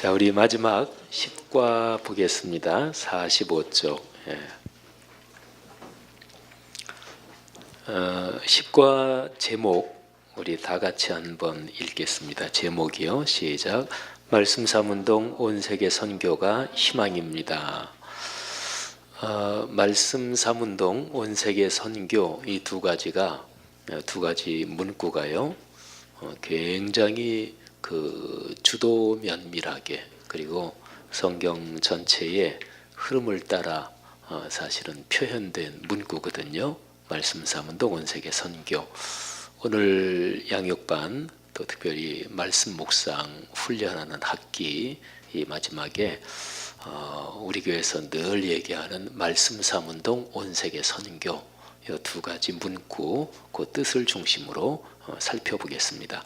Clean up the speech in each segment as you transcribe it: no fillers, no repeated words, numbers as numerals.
자, 우리 마지막 10과 보겠습니다. 45쪽. 10과 제목 우리 다 같이 한번 읽겠습니다. 제목이요. 시작. 말씀 삼운동 온 세계 선교가 희망입니다. 말씀 삼운동 온 세계 선교 이 두 가지 문구가요. 굉장히 주도 면밀하게 그리고 성경 전체의 흐름을 따라 사실은 표현된 문구거든요. 말씀 삼운동 온 세계 선교. 오늘 양육반 또 특별히 말씀 묵상 훈련하는 학기 이 마지막에 우리 교회에서 늘 얘기하는 말씀 삼운동 온 세계 선교 이 두 가지 문구 그 뜻을 중심으로 살펴보겠습니다.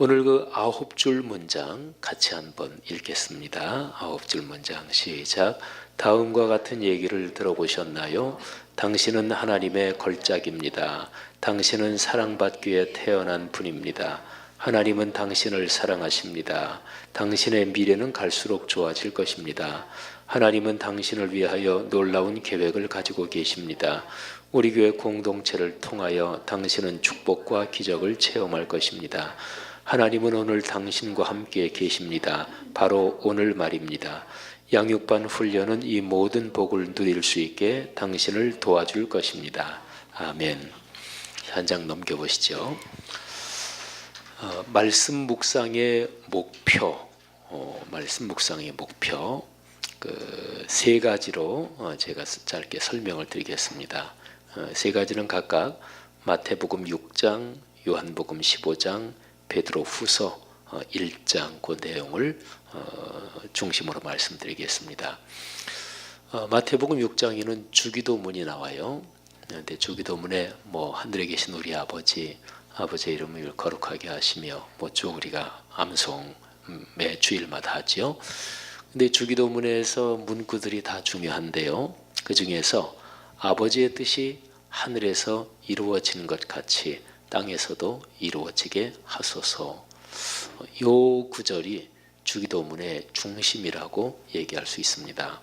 오늘 9줄 문장 같이 한번 읽겠습니다. 9줄 문장 시작. 다음과 같은 얘기를 들어보셨나요? 당신은 하나님의 걸작입니다. 당신은 사랑받기 위해 태어난 분입니다. 하나님은 당신을 사랑하십니다. 당신의 미래는 갈수록 좋아질 것입니다. 하나님은 당신을 위하여 놀라운 계획을 가지고 계십니다. 우리 교회 공동체를 통하여 당신은 축복과 기적을 체험할 것입니다. 하나님은 오늘 당신과 함께 계십니다. 바로 오늘 말입니다. 양육반 훈련은 이 모든 복을 누릴 수 있게 당신을 도와줄 것입니다. 아멘. 한 장 넘겨보시죠. 말씀 묵상의 목표, 세 가지로 제가 짧게 설명을 드리겠습니다. 세 가지는 각각 마태복음 6장, 요한복음 15장, 베드로 후서 1장 그 내용을 중심으로 말씀드리겠습니다. 마태복음 6장에는 주기도문이 나와요. 근데 주기도문에 하늘에 계신 우리 아버지의 이름을 거룩하게 하시며 쭉 우리가 암송 매 주일마다 하죠. 근데 주기도문에서 문구들이 다 중요한데요. 그 중에서 아버지의 뜻이 하늘에서 이루어지는 것 같이 땅에서도 이루어지게 하소서. 이 구절이 주기도문의 중심이라고 얘기할 수 있습니다.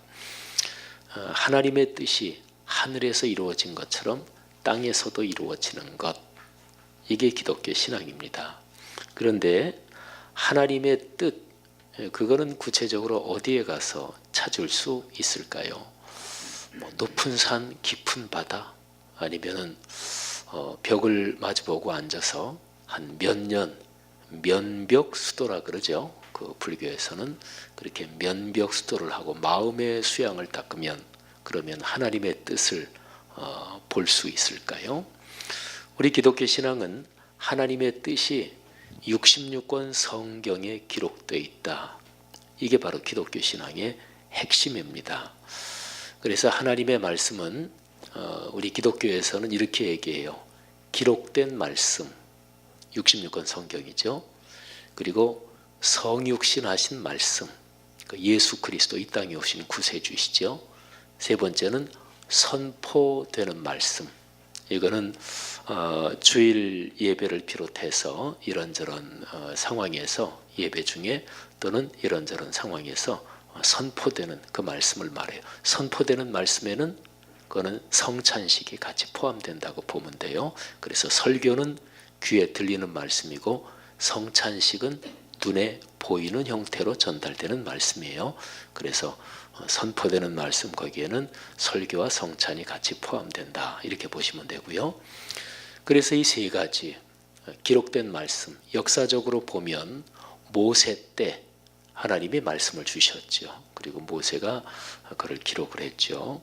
하나님의 뜻이 하늘에서 이루어진 것처럼 땅에서도 이루어지는 것, 이게 기독교 신앙입니다. 그런데 하나님의 뜻, 그거는 구체적으로 어디에 가서 찾을 수 있을까요? 높은 산, 깊은 바다, 아니면은 벽을 마주보고 앉아서 한 몇 년, 면벽수도라 그러죠. 그 불교에서는 그렇게 면벽수도를 하고 마음의 수양을 닦으면 그러면 하나님의 뜻을 볼 수 있을까요? 우리 기독교 신앙은 하나님의 뜻이 66권 성경에 기록되어 있다. 이게 바로 기독교 신앙의 핵심입니다. 그래서 하나님의 말씀은 우리 기독교에서는 이렇게 얘기해요. 기록된 말씀, 66권 성경이죠. 그리고 성육신하신 말씀, 예수 그리스도 이 땅에 오신 구세주시죠. 세 번째는 선포되는 말씀. 이거는 주일 예배를 비롯해서 이런저런 상황에서 예배 중에 또는 이런저런 상황에서 선포되는 그 말씀을 말해요. 선포되는 말씀에는 그거는 성찬식이 같이 포함된다고 보면 돼요. 그래서 설교는 귀에 들리는 말씀이고 성찬식은 눈에 보이는 형태로 전달되는 말씀이에요. 그래서 선포되는 말씀 거기에는 설교와 성찬이 같이 포함된다. 이렇게 보시면 되고요. 그래서 이 세 가지 기록된 말씀, 역사적으로 보면 모세 때 하나님이 말씀을 주셨죠. 그리고 모세가 그걸 기록을 했죠.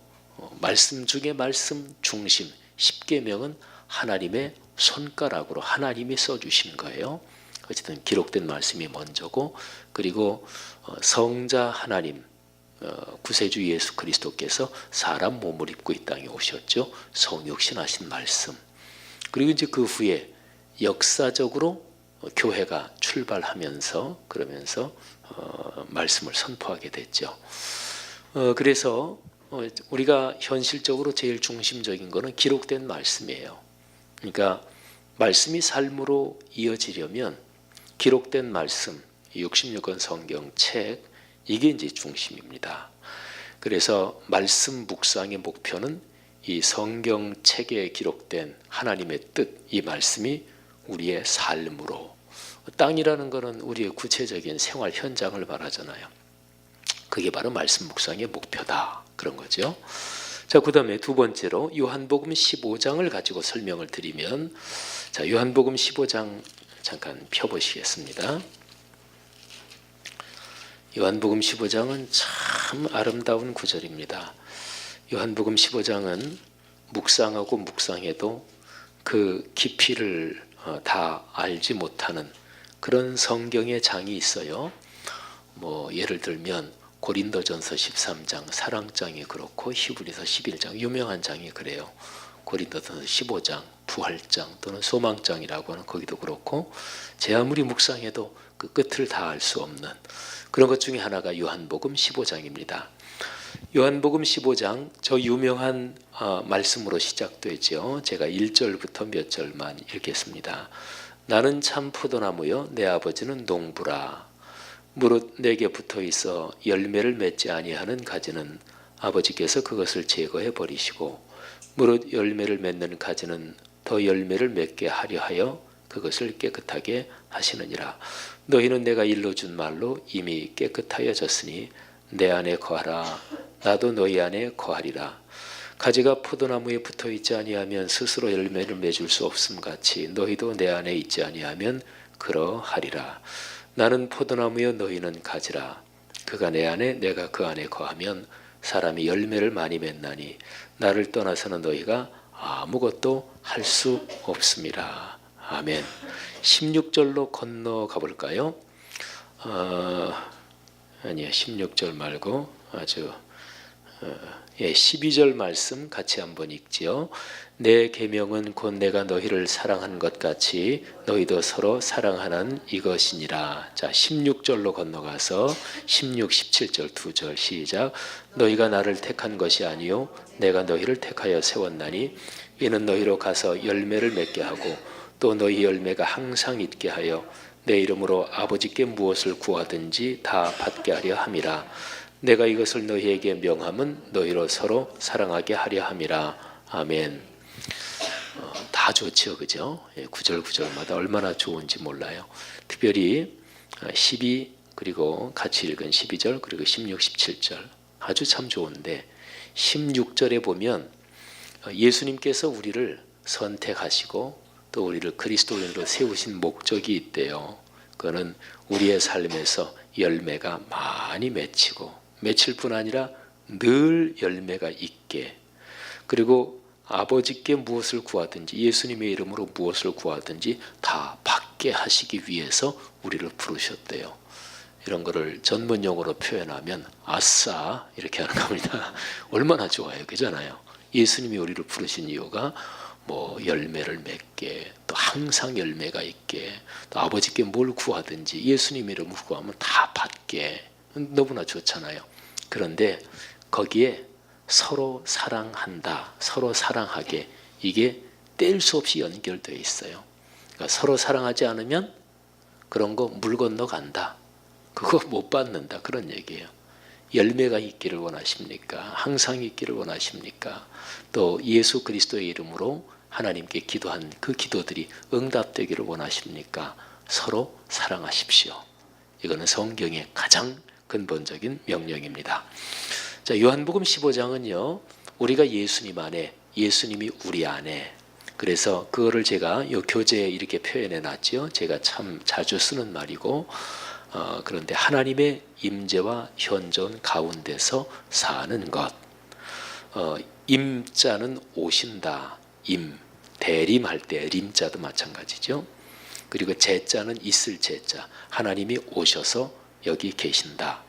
말씀 중에 말씀 중심 10계명은 하나님의 손가락으로 하나님이 써주신 거예요. 어쨌든 기록된 말씀이 먼저고, 그리고 성자 하나님 구세주 예수 그리스도께서 사람 몸을 입고 이 땅에 오셨죠. 성육신하신 말씀. 그리고 이제 그 후에 역사적으로 교회가 출발하면서 그러면서 말씀을 선포하게 됐죠. 그래서 우리가 현실적으로 제일 중심적인 거는 기록된 말씀이에요. 그러니까 말씀이 삶으로 이어지려면 기록된 말씀, 66권 성경책 이게 이제 중심입니다. 그래서 말씀 묵상의 목표는 이 성경책에 기록된 하나님의 뜻, 이 말씀이 우리의 삶으로, 땅이라는 것은 우리의 구체적인 생활 현장을 말하잖아요. 그게 바로 말씀 묵상의 목표다, 그런 거죠. 자, 그 다음에 두 번째로 요한복음 15장을 가지고 설명을 드리면, 자, 요한복음 15장 잠깐 펴보시겠습니다. 요한복음 15장은 참 아름다운 구절입니다. 요한복음 15장은 묵상하고 묵상해도 그 깊이를 다 알지 못하는 그런 성경의 장이 있어요. 뭐 예를 들면 고린도전서 13장 사랑장이 그렇고 히브리서 11장 유명한 장이 그래요. 고린도전서 15장 부활장 또는 소망장이라고 하는 거기도 그렇고, 제 아무리 묵상해도 그 끝을 다 알 수 없는 그런 것 중에 하나가 요한복음 15장입니다. 요한복음 15장 저 유명한 말씀으로 시작되죠. 제가 1절부터 몇 절만 읽겠습니다. 나는 참 포도나무요 내 아버지는 농부라. 무릇 내게 붙어 있어 열매를 맺지 아니하는 가지는 아버지께서 그것을 제거해 버리시고, 무릇 열매를 맺는 가지는 더 열매를 맺게 하려 하여 그것을 깨끗하게 하시느니라. 너희는 내가 일러준 말로 이미 깨끗하여졌으니 내 안에 거하라. 나도 너희 안에 거하리라. 가지가 포도나무에 붙어 있지 아니하면 스스로 열매를 맺을 수 없음 같이 너희도 내 안에 있지 아니하면 그러하리라. 나는 포도나무여 너희는 가지라. 그가 내 안에 내가 그 안에 거하면 사람이 열매를 많이 맺나니 나를 떠나서는 너희가 아무것도 할 수 없습니다. 아멘. 16절로 건너가 볼까요? 아니요, 16절 말고 아주 12절 말씀 같이 한번 읽지요. 내 계명은 곧 내가 너희를 사랑한 것 같이 너희도 서로 사랑하는 이것이니라. 자, 16절로 건너가서 16, 17절 두 절 시작. 너희가 나를 택한 것이 아니요 내가 너희를 택하여 세웠나니 이는 너희로 가서 열매를 맺게 하고 또 너희 열매가 항상 있게 하여 내 이름으로 아버지께 무엇을 구하든지 다 받게 하려 함이라. 내가 이것을 너희에게 명함은 너희로 서로 사랑하게 하려 함이라. 아멘. 다 좋지요, 그죠? 구절 구절마다 얼마나 좋은지 몰라요. 특별히 12 그리고 같이 읽은 12절 그리고 16, 17절 아주 참 좋은데, 16절에 보면 예수님께서 우리를 선택하시고 또 우리를 그리스도인으로 세우신 목적이 있대요. 그거는 우리의 삶에서 열매가 많이 맺히고, 맺힐 뿐 아니라 늘 열매가 있게, 그리고 아버지께 무엇을 구하든지 예수님의 이름으로 무엇을 구하든지 다 받게 하시기 위해서 우리를 부르셨대요. 이런 거를 전문용어로 표현하면 아싸 이렇게 하는 겁니다. 얼마나 좋아요, 그잖아요. 예수님이 우리를 부르신 이유가 뭐 열매를 맺게, 또 항상 열매가 있게, 또 아버지께 뭘 구하든지 예수님 이름으로 구하면 다 받게, 너무나 좋잖아요. 그런데 거기에 서로 사랑한다, 서로 사랑하게, 이게 뗄 수 없이 연결되어 있어요. 그러니까 서로 사랑하지 않으면 그런 거 물 건너간다, 그거 못 받는다, 그런 얘기예요. 열매가 있기를 원하십니까? 항상 있기를 원하십니까? 또 예수 그리스도의 이름으로 하나님께 기도한 그 기도들이 응답되기를 원하십니까? 서로 사랑하십시오. 이거는 성경의 가장 근본적인 명령입니다. 자, 요한복음 15장은요, 우리가 예수님 안에, 예수님이 우리 안에, 그래서 그거를 제가 요 교재에 이렇게 표현해 놨죠. 제가 참 자주 쓰는 말이고, 그런데 하나님의 임재와 현존 가운데서 사는 것. 임자는 오신다. 임, 대림할 때 림자도 마찬가지죠. 그리고 제자는 있을 제자. 하나님이 오셔서 여기 계신다.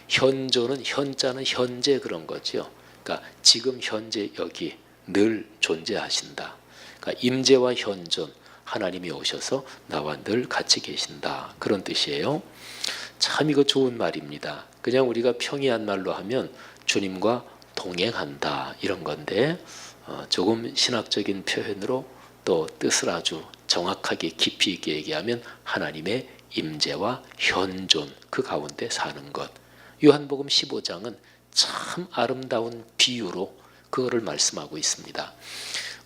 현존은, 현자는 현재 그런 거죠. 그러니까 지금 현재 여기 늘 존재하신다. 그러니까 임재와 현존, 하나님이 오셔서 나와 늘 같이 계신다, 그런 뜻이에요. 참 이거 좋은 말입니다. 그냥 우리가 평이한 말로 하면 주님과 동행한다 이런 건데, 조금 신학적인 표현으로 또 뜻을 아주 정확하게 깊이 있게 얘기하면 하나님의 임재와 현존 그 가운데 사는 것. 요한복음 15장은 참 아름다운 비유로 그거를 말씀하고 있습니다.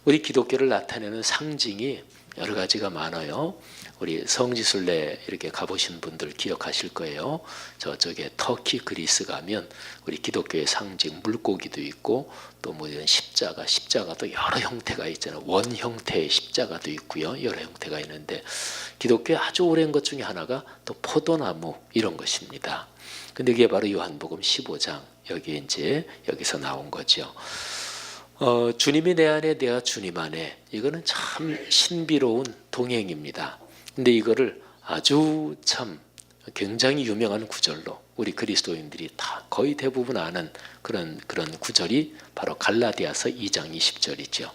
우리 기독교를 나타내는 상징이 여러 가지가 많아요. 우리 성지순례 이렇게 가보신 분들 기억하실 거예요. 저쪽에 터키, 그리스 가면 우리 기독교의 상징 물고기도 있고 또 뭐 이런 십자가도 여러 형태가 있잖아요. 원 형태의 십자가도 있고요. 여러 형태가 있는데 기독교의 아주 오랜 것 중에 하나가 또 포도나무 이런 것입니다. 근데 이게 바로 요한복음 15장 여기서 나온 거죠. 주님이 내 안에 내가 주님 안에 이거는 참 신비로운 동행입니다. 근데 이거를 아주 참 굉장히 유명한 구절로 우리 그리스도인들이 다 거의 대부분 아는 그런 구절이 바로 갈라디아서 2장 20절이죠.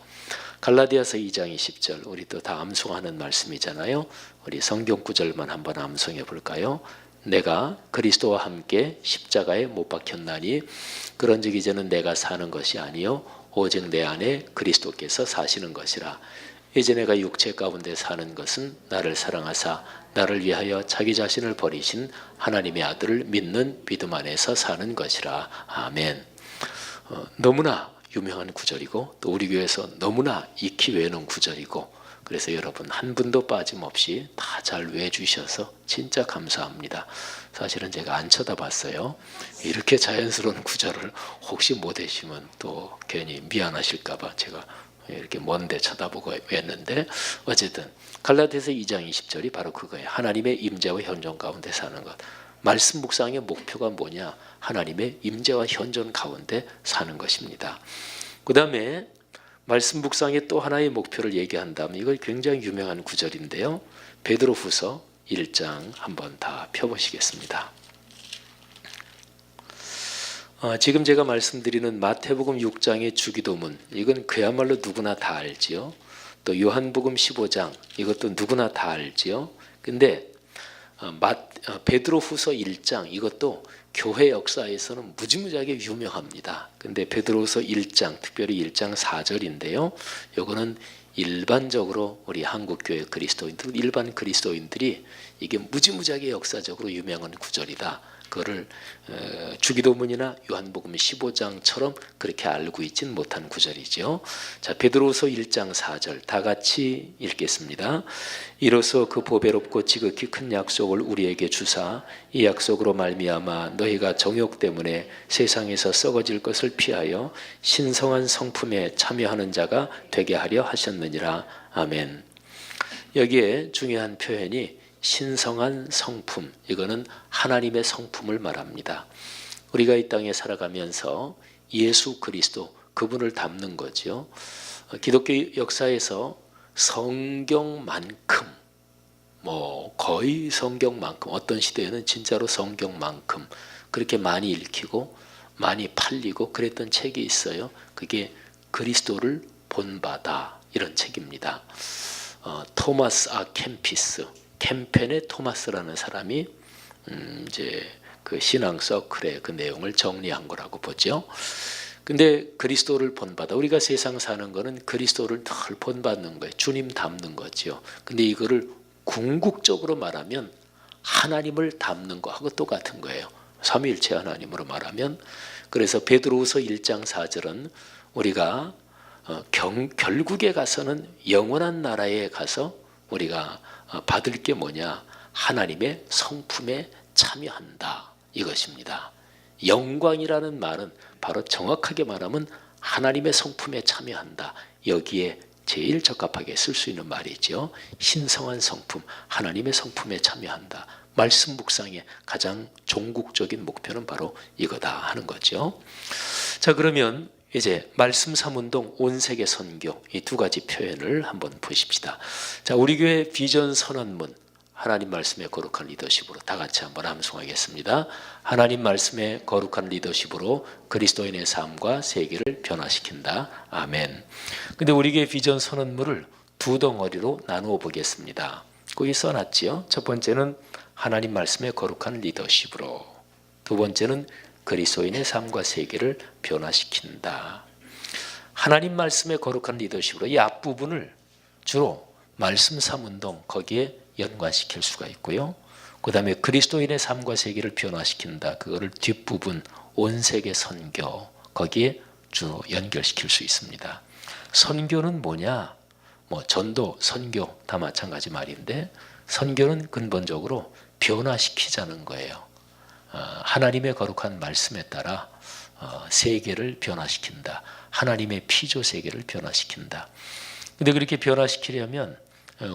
갈라디아서 2장 20절 우리 또 다 암송하는 말씀이잖아요. 우리 성경 구절만 한번 암송해 볼까요? 내가 그리스도와 함께 십자가에 못 박혔나니 그런즉 이제는 내가 사는 것이 아니요 오직 내 안에 그리스도께서 사시는 것이라. 이제 내가 육체 가운데 사는 것은 나를 사랑하사 나를 위하여 자기 자신을 버리신 하나님의 아들을 믿는 믿음 안에서 사는 것이라. 아멘. 너무나 유명한 구절이고 또 우리 교회에서 너무나 익히 외우는 구절이고 그래서 여러분 한 분도 빠짐없이 다 잘 외워주셔서 진짜 감사합니다. 사실은 제가 안 쳐다봤어요. 이렇게 자연스러운 구절을 혹시 못 외시면 또 괜히 미안하실까봐 제가 이렇게 먼데 쳐다보고 외웠는데 어쨌든 갈라디아서 2장 20절이 바로 그거예요. 하나님의 임재와 현존 가운데 사는 것. 말씀 묵상의 목표가 뭐냐? 하나님의 임재와 현존 가운데 사는 것입니다. 그 다음에 말씀 묵상의 또 하나의 목표를 얘기한다면 이걸 굉장히 유명한 구절인데요. 베드로후서 1장 한번 다 펴보시겠습니다. 지금 제가 말씀드리는 마태복음 6장의 주기도문 이건 그야말로 누구나 다 알지요. 또 요한복음 15장 이것도 누구나 다 알지요. 근데 베드로후서 1장 이것도 교회 역사에서는 무지무지하게 유명합니다. 근데 베드로후서 1장 특별히 1장 4절인데요. 요거는 일반적으로 우리 한국교회 그리스도인들 일반 그리스도인들이 이게 무지무지하게 역사적으로 유명한 구절이다. 그거를 주기도문이나 요한복음 15장처럼 그렇게 알고 있진 못한 구절이죠. 자, 베드로후서 1장 4절 다 같이 읽겠습니다. 이로써 그 보배롭고 지극히 큰 약속을 우리에게 주사 이 약속으로 말미암아 너희가 정욕 때문에 세상에서 썩어질 것을 피하여 신성한 성품에 참여하는 자가 되게 하려 하셨느니라. 아멘. 여기에 중요한 표현이 신성한 성품, 이거는 하나님의 성품을 말합니다. 우리가 이 땅에 살아가면서 예수 그리스도 그분을 닮는 거죠. 기독교 역사에서 성경만큼 거의 성경만큼 어떤 시대에는 진짜로 성경만큼 그렇게 많이 읽히고 많이 팔리고 그랬던 책이 있어요. 그게 그리스도를 본바다 이런 책입니다. 토마스 아 캠피스 캠펜의 토마스라는 사람이 이제 그 신앙 서클의 그 내용을 정리한 거라고 보죠. 근데 그리스도를 본받아 우리가 세상 사는 거는 그리스도를 늘 본받는 거예요. 주님 닮는 거죠. 근데 이거를 궁극적으로 말하면 하나님을 닮는 거하고 똑같은 거예요. 삼위일체 하나님으로 말하면. 그래서 베드로후서 1장 4절은 우리가 결국에 가서는 영원한 나라에 가서 우리가 받을 게 뭐냐? 하나님의 성품에 참여한다. 이것입니다. 영광이라는 말은 바로 정확하게 말하면 하나님의 성품에 참여한다. 여기에 제일 적합하게 쓸 수 있는 말이죠. 신성한 성품, 하나님의 성품에 참여한다. 말씀 묵상의 가장 종국적인 목표는 바로 이거다 하는 거죠. 자, 그러면 이제 말씀 삼운동 온세계 선교 이 두 가지 표현을 한번 보십시다. 자, 우리 교회 비전 선언문 하나님 말씀의 거룩한 리더십으로 다 같이 한번 암송하겠습니다. 하나님 말씀의 거룩한 리더십으로 그리스도인의 삶과 세계를 변화시킨다. 아멘. 근데 우리 교회 비전 선언문을 두 덩어리로 나누어 보겠습니다. 거기 써놨지요. 첫 번째는 하나님 말씀의 거룩한 리더십으로, 두 번째는 그리스도인의 삶과 세계를 변화시킨다. 하나님 말씀의 거룩한 리더십으로 이 앞부분을 주로 말씀 삼운동 거기에 연관시킬 수가 있고요. 그 다음에 그리스도인의 삶과 세계를 변화시킨다. 그거를 뒷부분 온 세계 선교, 거기에 주로 연결시킬 수 있습니다. 선교는 뭐냐? 뭐 전도, 선교 다 마찬가지 말인데, 선교는 근본적으로 변화시키자는 거예요. 하나님의 거룩한 말씀에 따라 세계를 변화시킨다. 하나님의 피조 세계를 변화시킨다. 근데 그렇게 변화시키려면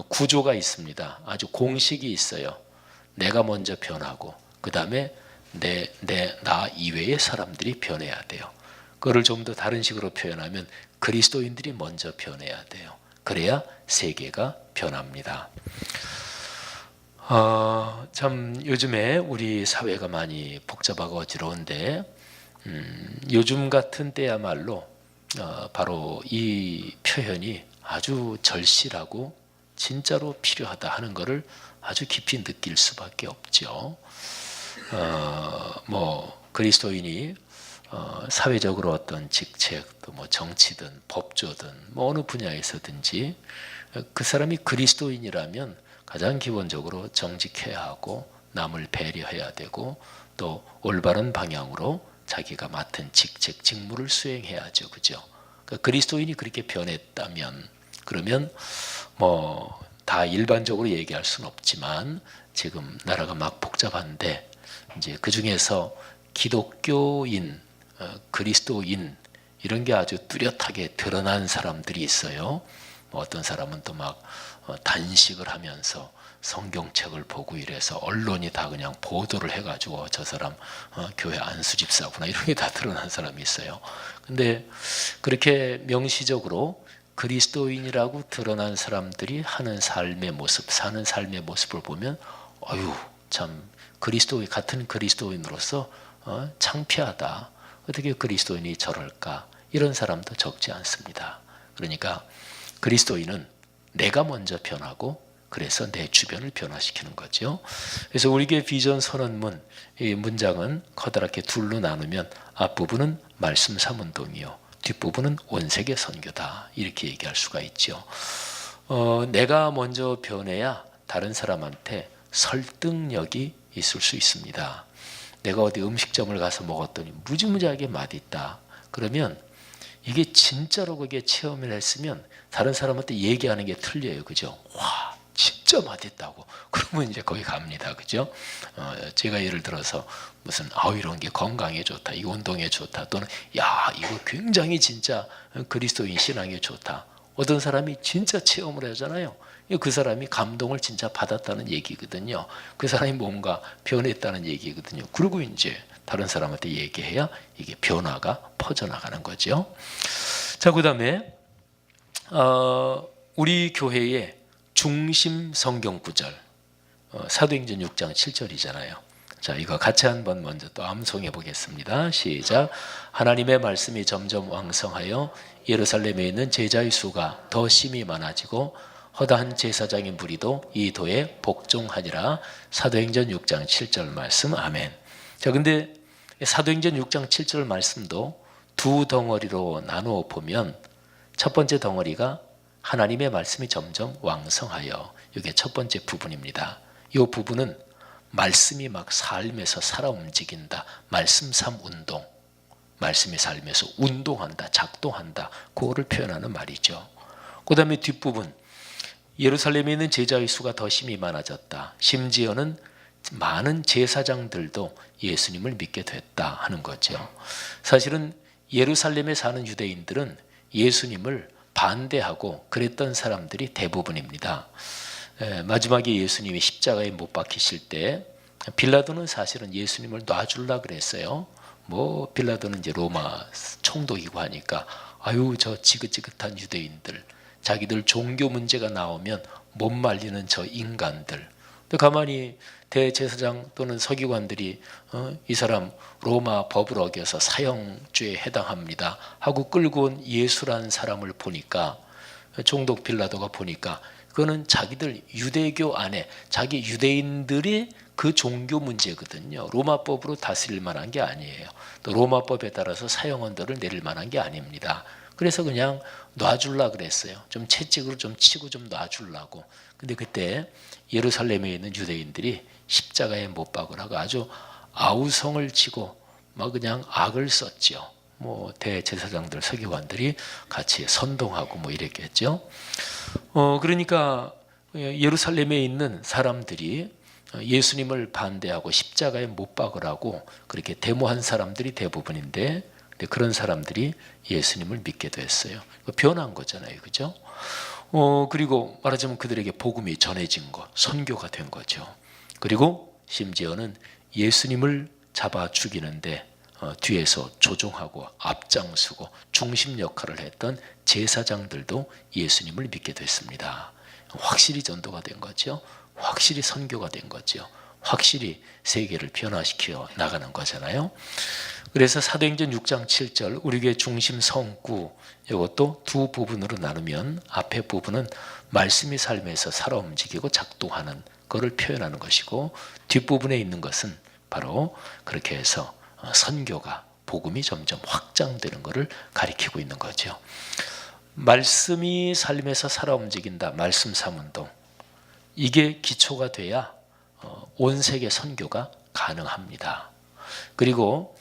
구조가 있습니다. 아주 공식이 있어요. 내가 먼저 변하고 그 다음에 나 이외의 사람들이 변해야 돼요. 그거를 좀 더 다른 식으로 표현하면 그리스도인들이 먼저 변해야 돼요. 그래야 세계가 변합니다. 참 요즘에 우리 사회가 많이 복잡하고 어지러운데 요즘 같은 때야말로 바로 이 표현이 아주 절실하고 진짜로 필요하다 하는 것을 아주 깊이 느낄 수밖에 없죠. 뭐 그리스도인이 사회적으로 어떤 직책, 또 뭐 정치든 법조든 뭐 어느 분야에서든지 그 사람이 그리스도인이라면 가장 기본적으로 정직해야 하고 남을 배려해야 되고 또 올바른 방향으로 자기가 맡은 직책, 직무를 수행해야죠. 그죠? 그러니까 그리스도인이 그렇게 변했다면 그러면 뭐 다 일반적으로 얘기할 수는 없지만 지금 나라가 막 복잡한데 이제 그 중에서 기독교인, 그리스도인 이런 게 아주 뚜렷하게 드러난 사람들이 있어요. 뭐 어떤 사람은 또 막 단식을 하면서 성경책을 보고 이래서 언론이 다 그냥 보도를 해가지고 저 사람 교회 안수집사구나 이런 게 다 드러난 사람이 있어요. 근데 그렇게 명시적으로 그리스도인이라고 드러난 사람들이 하는 삶의 모습, 사는 삶의 모습을 보면 어휴 참 같은 그리스도인으로서 창피하다. 어떻게 그리스도인이 저럴까? 이런 사람도 적지 않습니다. 그러니까 그리스도인은 내가 먼저 변하고 그래서 내 주변을 변화시키는 거죠. 그래서 우리 교회 비전 선언문 이 문장은 커다랗게 둘로 나누면 앞부분은 말씀 삼운동이요. 뒷부분은 온세계 선교다. 이렇게 얘기할 수가 있죠. 내가 먼저 변해야 다른 사람한테 설득력이 있을 수 있습니다. 내가 어디 음식점을 가서 먹었더니 무지무지하게 맛있다. 그러면 이게 진짜로 그게 체험을 했으면 다른 사람한테 얘기하는 게 틀려요. 그죠? 와, 진짜 맛있다고. 그러면 이제 거기 갑니다. 그죠? 제가 예를 들어서 무슨 이런 게 건강에 좋다. 이거 운동에 좋다. 또는 야, 이거 굉장히 진짜 그리스도인 신앙에 좋다. 어떤 사람이 진짜 체험을 하잖아요. 그 사람이 감동을 진짜 받았다는 얘기거든요. 그 사람이 뭔가 변했다는 얘기거든요. 그리고 이제 다른 사람한테 얘기해야 이게 변화가 퍼져나가는 거죠. 자, 그 다음에 우리 교회의 중심 성경 구절 사도행전 6장 7절이잖아요. 자, 이거 같이 한번 먼저 또 암송해 보겠습니다. 시작. 하나님의 말씀이 점점 왕성하여 예루살렘에 있는 제자의 수가 더 심히 많아지고 허다한 제사장의 무리도 이 도에 복종하니라. 사도행전 6장 7절 말씀. 아멘. 자, 근데 사도행전 6장 7절 말씀도 두 덩어리로 나누어 보면 첫 번째 덩어리가 하나님의 말씀이 점점 왕성하여, 이게 첫 번째 부분입니다. 이 부분은 말씀이 막 삶에서 살아 움직인다. 말씀 삶 운동. 말씀이 삶에서 운동한다, 작동한다. 그거를 표현하는 말이죠. 그 다음에 뒷부분, 예루살렘에 있는 제자의 수가 더 심히 많아졌다. 심지어는 많은 제사장들도 예수님을 믿게 됐다 하는 거죠. 사실은 예루살렘에 사는 유대인들은 예수님을 반대하고 그랬던 사람들이 대부분입니다. 마지막에 예수님이 십자가에 못 박히실 때 빌라도는 사실은 예수님을 놔주려고 그랬어요. 뭐 빌라도는 이제 로마 총독이고 하니까 저 지긋지긋한 유대인들, 자기들 종교 문제가 나오면 못 말리는 저 인간들. 또 가만히 대제사장 또는 서기관들이 이 사람 로마 법을 어겨서 사형죄에 해당합니다 하고 끌고 온 예수라는 사람을 보니까, 총독 빌라도가 보니까 그거는 자기들 유대교 안에 자기 유대인들이 그 종교 문제거든요. 로마법으로 다스릴 만한 게 아니에요. 또 로마법에 따라서 사형언도를 내릴 만한 게 아닙니다. 그래서 그냥 놔주려고 그랬어요. 좀 채찍으로 좀 치고 좀 놔주려고. 근데 그때 예루살렘에 있는 유대인들이 십자가에 못 박으라고 아주 아우성을 치고 막 그냥 악을 썼죠. 뭐 대제사장들, 서기관들이 같이 선동하고 뭐 이랬겠죠. 그러니까 예루살렘에 있는 사람들이 예수님을 반대하고 십자가에 못 박으라고 그렇게 데모한 사람들이 대부분인데, 그런 사람들이 예수님을 믿게 됐어요. 변한 거잖아요, 그죠? 그리고 말하자면 그들에게 복음이 전해진 것, 선교가 된 거죠. 그리고 심지어는 예수님을 잡아 죽이는데 뒤에서 조종하고 앞장서고 중심 역할을 했던 제사장들도 예수님을 믿게 됐습니다. 확실히 전도가 된 거죠. 확실히 선교가 된 거죠. 확실히 세계를 변화시켜 나가는 거잖아요. 그래서 사도행전 6장 7절 우리 교회 중심 성구, 이것도 두 부분으로 나누면 앞에 부분은 말씀이 삶에서 살아 움직이고 작동하는 것을 표현하는 것이고, 뒷부분에 있는 것은 바로 그렇게 해서 선교가, 복음이 점점 확장되는 것을 가리키고 있는 거죠. 말씀이 삶에서 살아 움직인다. 말씀 삼운동. 이게 기초가 돼야 온 세계 선교가 가능합니다. 그리고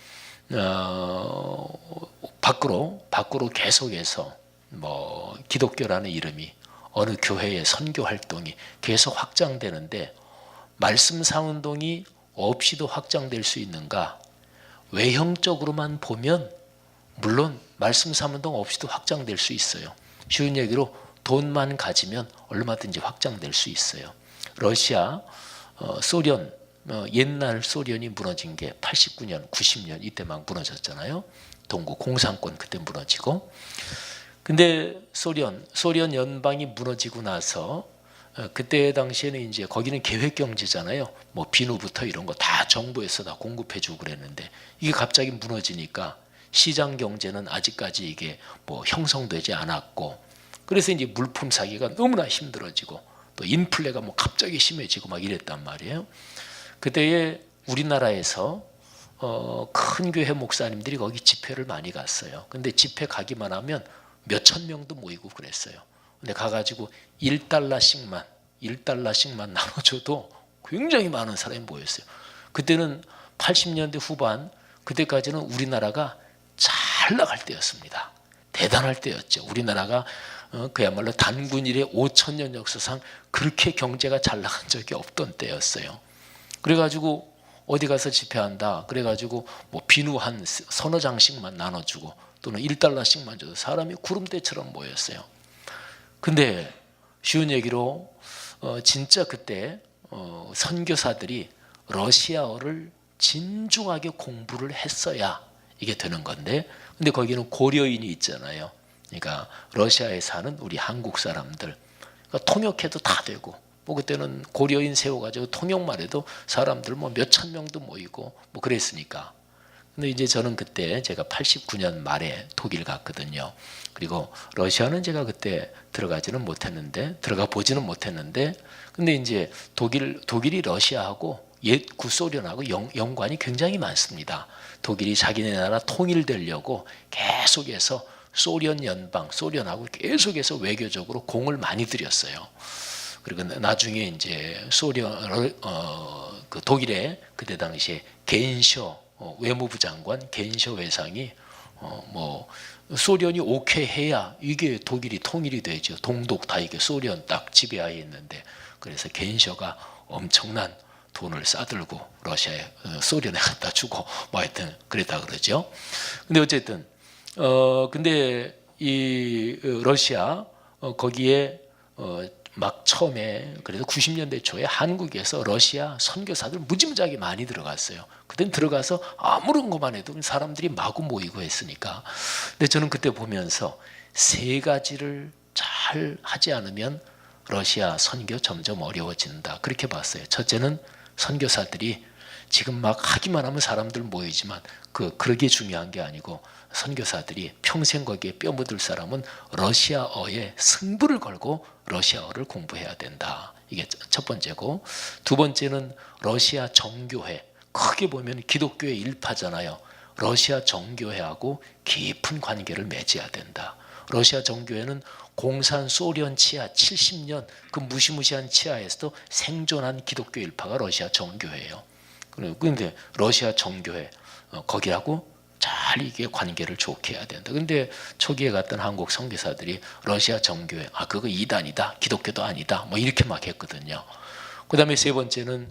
밖으로 계속해서 뭐 기독교라는 이름이 어느 교회의 선교 활동이 계속 확장되는데, 말씀 삼운동이 없이도 확장될 수 있는가? 외형적으로만 보면 물론 말씀 삼운동 없이도 확장될 수 있어요. 쉬운 얘기로 돈만 가지면 얼마든지 확장될 수 있어요. 러시아, 소련, 옛날 소련이 무너진 게 89년, 90년 이때 막 무너졌잖아요. 동구 공산권 그때 무너지고. 근데 소련 연방이 무너지고 나서 그때 당시에는 이제 거기는 계획 경제잖아요. 뭐 비누부터 이런 거 다 정부에서 다 공급해주고 그랬는데, 이게 갑자기 무너지니까 시장 경제는 아직까지 이게 뭐 형성되지 않았고, 그래서 이제 물품 사기가 너무나 힘들어지고 또 인플레가 뭐 갑자기 심해지고 막 이랬단 말이에요. 그때에 우리나라에서 큰 교회 목사님들이 거기 집회를 많이 갔어요. 근데 집회 가기만 하면 몇천 명도 모이고 그랬어요. 근데 가가지고 1달러씩만 나눠줘도 굉장히 많은 사람이 모였어요. 그때는 80년대 후반, 그때까지는 우리나라가 잘 나갈 때였습니다. 대단할 때였죠. 우리나라가 그야말로 단군 이래 5천년 역사상 그렇게 경제가 잘 나간 적이 없던 때였어요. 그래가지고 어디 가서 집회한다, 그래가지고 뭐 비누 한 서너 장씩만 나눠주고 또는 1달러씩만 줘도 사람이 구름대처럼 모였어요. 근데 쉬운 얘기로 진짜 그때 선교사들이 러시아어를 진중하게 공부를 했어야 이게 되는 건데, 근데 거기는 고려인이 있잖아요. 그러니까 러시아에 사는 우리 한국 사람들, 그러니까 통역해도 다 되고, 뭐 그때는 고려인 세워가지고 통역만 해도 사람들 뭐 몇천 명도 모이고 뭐 그랬으니까. 근데 이제 저는 그때 제가 89년 말에 독일 갔거든요. 그리고 러시아는 제가 그때 들어가 보지는 못했는데, 근데 이제 독일이 러시아하고 옛 구소련하고 연관이 굉장히 많습니다. 독일이 자기네 나라 통일되려고 계속해서 소련 연방, 소련하고 계속해서 외교적으로 공을 많이 들였어요. 그리고 나중에 이제 그 독일의 그때 당시에 겐쇼 외무부 장관 겐쇼 외상이 뭐 소련이 오케이 해야 이게 독일이 통일이 되죠. 동독 다 이게 소련 딱 지배하에 있는데, 그래서 겐쇼가 엄청난 돈을 싸들고 러시아에 소련에 갖다 주고 뭐 하여튼 그랬다 그러죠. 근데 어쨌든 근데 이 러시아 거기에 막 처음에 그래서 90년대 초에 한국에서 러시아 선교사들 무지무지하게 많이 들어갔어요. 그땐 들어가서 아무런 것만 해도 사람들이 마구 모이고 했으니까. 근데 저는 그때 보면서 세 가지를 잘 하지 않으면 러시아 선교 점점 어려워진다, 그렇게 봤어요. 첫째는 선교사들이 지금 막 하기만 하면 사람들 모이지만 그러게 중요한 게 아니고, 선교사들이 평생 거기에 뼈묻을 사람은 러시아어에 승부를 걸고 러시아어를 공부해야 된다. 이게 첫 번째고, 두 번째는 러시아 정교회, 크게 보면 기독교의 일파잖아요. 러시아 정교회하고 깊은 관계를 맺어야 된다. 러시아 정교회는 공산 소련 치하 70년 그 무시무시한 치하에서도 생존한 기독교 일파가 러시아 정교회예요. 그런데 러시아 정교회 거기하고 잘 이게 관계를 좋게 해야 된다. 근데 초기에 갔던 한국 선교사들이 러시아 정교회 그거 이단이다, 기독교도 아니다, 뭐 이렇게 막 했거든요. 그 다음에 세 번째는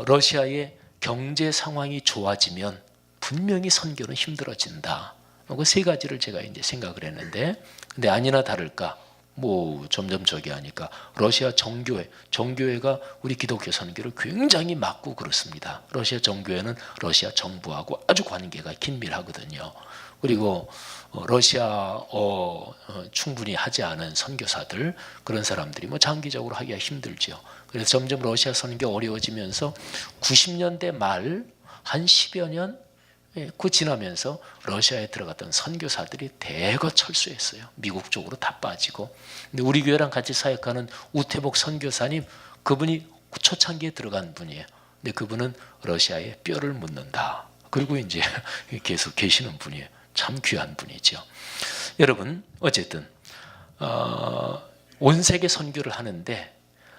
러시아의 경제 상황이 좋아지면 분명히 선교는 힘들어진다. 그 세 가지를 제가 이제 생각을 했는데, 근데 아니나 다를까 뭐 점점 저기 하니까 러시아 정교회가 우리 기독교 선교를 굉장히 막고 그렇습니다. 러시아 정교회는 러시아 정부하고 아주 관계가 긴밀하거든요. 그리고 러시아어 충분히 하지 않은 선교사들, 그런 사람들이 뭐 장기적으로 하기가 힘들죠. 그래서 점점 러시아 선교 어려워지면서 90년대 말 한 10여 년 그 지나면서 러시아에 들어갔던 선교사들이 대거 철수했어요. 미국 쪽으로 다 빠지고. 근데 우리 교회랑 같이 사역하는 우태복 선교사님, 그분이 초창기에 들어간 분이에요. 근데 그분은 러시아에 뼈를 묻는다. 그리고 이제 계속 계시는 분이에요. 참 귀한 분이죠. 여러분, 어쨌든 온 세계 선교를 하는데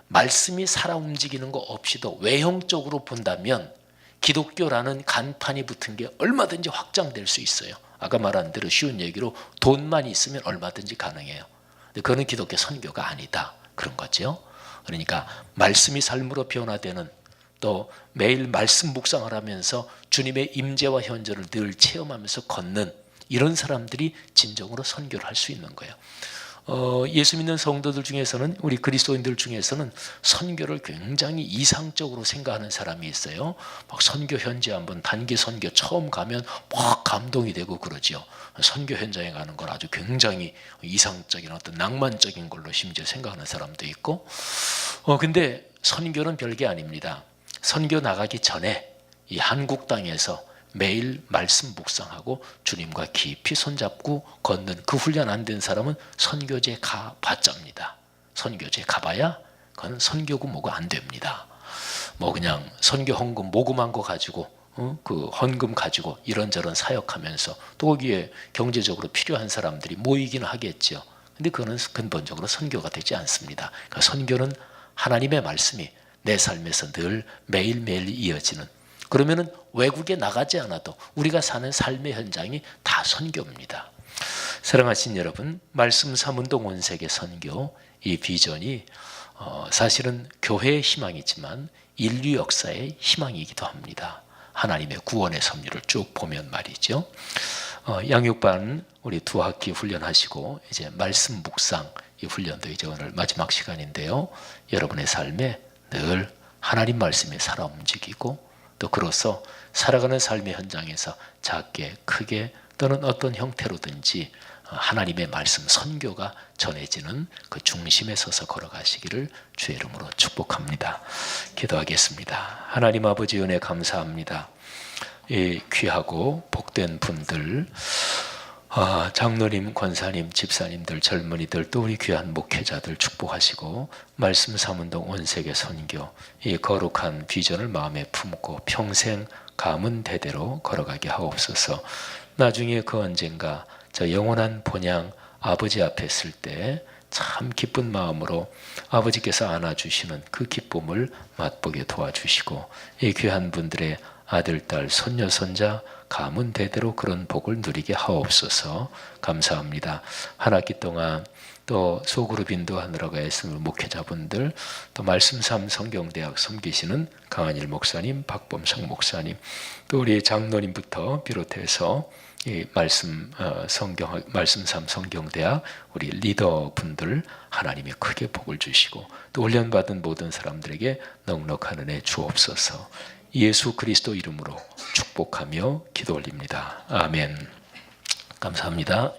말씀이 살아 움직이는 거 없이도 외형적으로 본다면 기독교라는 간판이 붙은 게 얼마든지 확장될 수 있어요. 아까 말한 대로 쉬운 얘기로 돈만 있으면 얼마든지 가능해요. 근데 그거는 기독교 선교가 아니다, 그런 거죠. 그러니까 말씀이 삶으로 변화되는, 또 매일 말씀 묵상을 하면서 주님의 임재와 현저를 늘 체험하면서 걷는 이런 사람들이 진정으로 선교를 할 수 있는 거예요. 예수 믿는 성도들 중에서는, 우리 그리스도인들 중에서는 선교를 굉장히 이상적으로 생각하는 사람이 있어요. 막 선교 현지 한번 단기 선교 처음 가면 막 감동이 되고 그러죠. 선교 현장에 가는 걸 아주 굉장히 이상적인 어떤 낭만적인 걸로 심지어 생각하는 사람도 있고. 근데 선교는 별게 아닙니다. 선교 나가기 전에 이 한국 땅에서 매일 말씀 묵상하고 주님과 깊이 손잡고 걷는 그 훈련 안 된 사람은 선교제 가봤자입니다. 선교제 가봐야 그건 선교고 뭐고 안 됩니다. 뭐 그냥 선교 헌금 모금한 거 가지고 그 헌금 가지고 이런저런 사역하면서 또 거기에 경제적으로 필요한 사람들이 모이기는 하겠죠. 근데 그거는 근본적으로 선교가 되지 않습니다. 그러니까 선교는 하나님의 말씀이 내 삶에서 늘 매일매일 이어지는, 그러면은 외국에 나가지 않아도 우리가 사는 삶의 현장이 다 선교입니다. 사랑하신 여러분, 말씀 3운동 온 세계 선교, 이 비전이 사실은 교회의 희망이지만 인류 역사의 희망이기도 합니다. 하나님의 구원의 섭리를 쭉 보면 말이죠. 양육반 우리 2학기 훈련하시고 이제 말씀 묵상 이 훈련도 이제 오늘 마지막 시간인데요. 여러분의 삶에 늘 하나님 말씀이 살아 움직이고, 또 그로써 살아가는 삶의 현장에서 작게 크게 또는 어떤 형태로든지 하나님의 말씀 선교가 전해지는 그 중심에 서서 걸어가시기를 주의 이름으로 축복합니다. 기도하겠습니다. 하나님 아버지 은혜 감사합니다. 이 귀하고 복된 분들, 장로님, 권사님, 집사님들, 젊은이들, 또 우리 귀한 목회자들 축복하시고 말씀 3운동 온 세계 선교, 이 거룩한 비전을 마음에 품고 평생 가문 대대로 걸어가게 하옵소서. 나중에 그 언젠가 저 영원한 본향 아버지 앞에 있을 때 참 기쁜 마음으로 아버지께서 안아주시는 그 기쁨을 맛보게 도와주시고, 이 귀한 분들의 아들, 딸, 손녀, 손자 가문 대대로 그런 복을 누리게 하옵소서. 감사합니다. 한 학기 동안 또 소그룹 인도하느라고 애쓰는 목회자분들, 또 말씀 3 성경대학 섬기시는 강한일 목사님, 박범성 목사님, 또 우리 장로님부터 비롯해서 이 말씀 3 성경대학 우리 리더분들 하나님이 크게 복을 주시고, 또 훈련받은 모든 사람들에게 넉넉한 은혜 주옵소서. 예수 그리스도 이름으로 축복하며 기도 올립니다. 아멘. 감사합니다.